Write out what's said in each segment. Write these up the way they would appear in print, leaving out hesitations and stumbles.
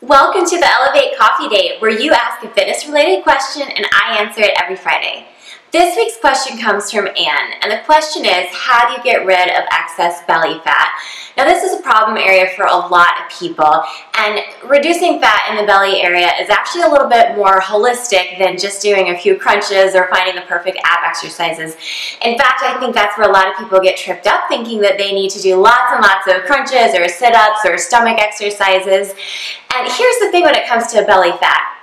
Welcome to the Elevate Coffee Date, where you ask a fitness-related question and I answer it every Friday. This week's question comes from Anne, and the question is, how do you get rid of excess belly fat? Now, this is a problem area for a lot of people, and reducing fat in the belly area is actually a little bit more holistic than just doing a few crunches or finding the perfect ab exercises. In fact, I think that's where a lot of people get tripped up, thinking that they need to do lots and lots of crunches or sit-ups or stomach exercises. And here's the thing when it comes to belly fat.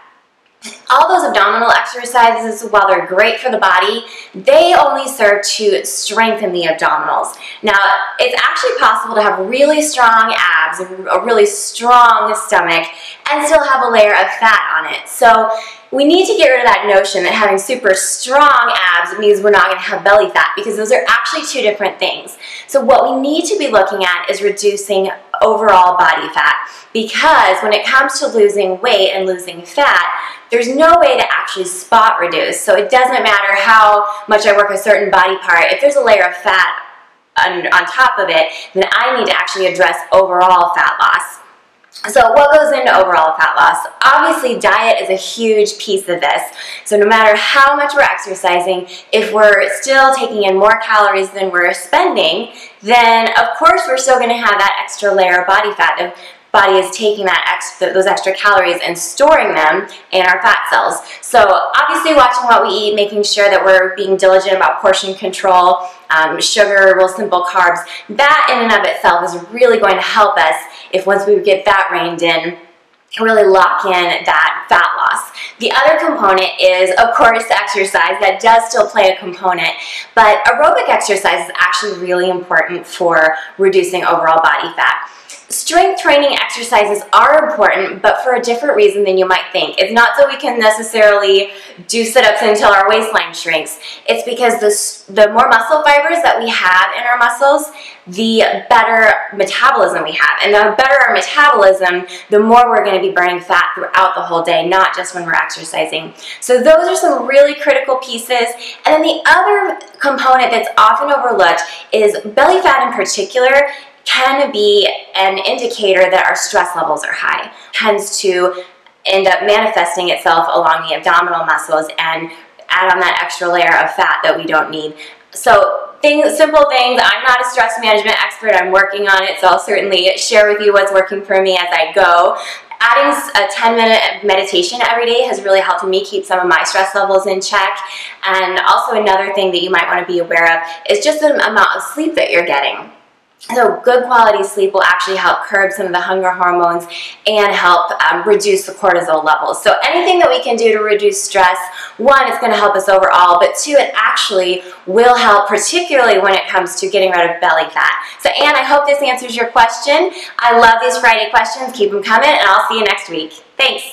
All those abdominal exercises, while they're great for the body, they only serve to strengthen the abdominals. Now, it's actually possible to have really strong abs, a really strong stomach, and still have a layer of fat on it. So we need to get rid of that notion that having super strong abs means we're not going to have belly fat, because those are actually two different things. So what we need to be looking at is reducing overall body fat, because when it comes to losing weight and losing fat, there's no way to actually spot reduce. So it doesn't matter how much I work a certain body part. If there's a layer of fat on top of it, then I need to actually address overall fat loss. So what goes into overall fat loss? Obviously, diet is a huge piece of this. So no matter how much we're exercising, if we're still taking in more calories than we're spending, then of course we're still going to have that extra layer of body fat. The body is taking those extra calories and storing them in our fat cells. So obviously watching what we eat, making sure that we're being diligent about portion control, sugar, real simple carbs, that in and of itself is really going to help us if once we get that reined in, really lock in that fat loss. The other component is, of course, exercise. That does still play a component, but aerobic exercise is actually really important for reducing overall body fat. Strength training exercises are important, but for a different reason than you might think. It's not so we can necessarily do sit-ups until our waistline shrinks. It's because the more muscle fibers that we have in our muscles, the better metabolism we have. And the better our metabolism, the more we're going to be burning fat throughout the whole day, not just when we're exercising. So those are some really critical pieces. And then the other component that's often overlooked is belly fat in particular can be an indicator that our stress levels are high. It tends to end up manifesting itself along the abdominal muscles and add on that extra layer of fat that we don't need. So simple things. I'm not a stress management expert. I'm working on it, so I'll certainly share with you what's working for me as I go. Adding a 10-minute meditation every day has really helped me keep some of my stress levels in check. And also another thing that you might want to be aware of is just the amount of sleep that you're getting. So good quality sleep will actually help curb some of the hunger hormones and help reduce the cortisol levels. So anything that we can do to reduce stress, one, it's going to help us overall, but two, it actually will help, particularly when it comes to getting rid of belly fat. So Anne, I hope this answers your question. I love these Friday questions. Keep them coming, and I'll see you next week. Thanks.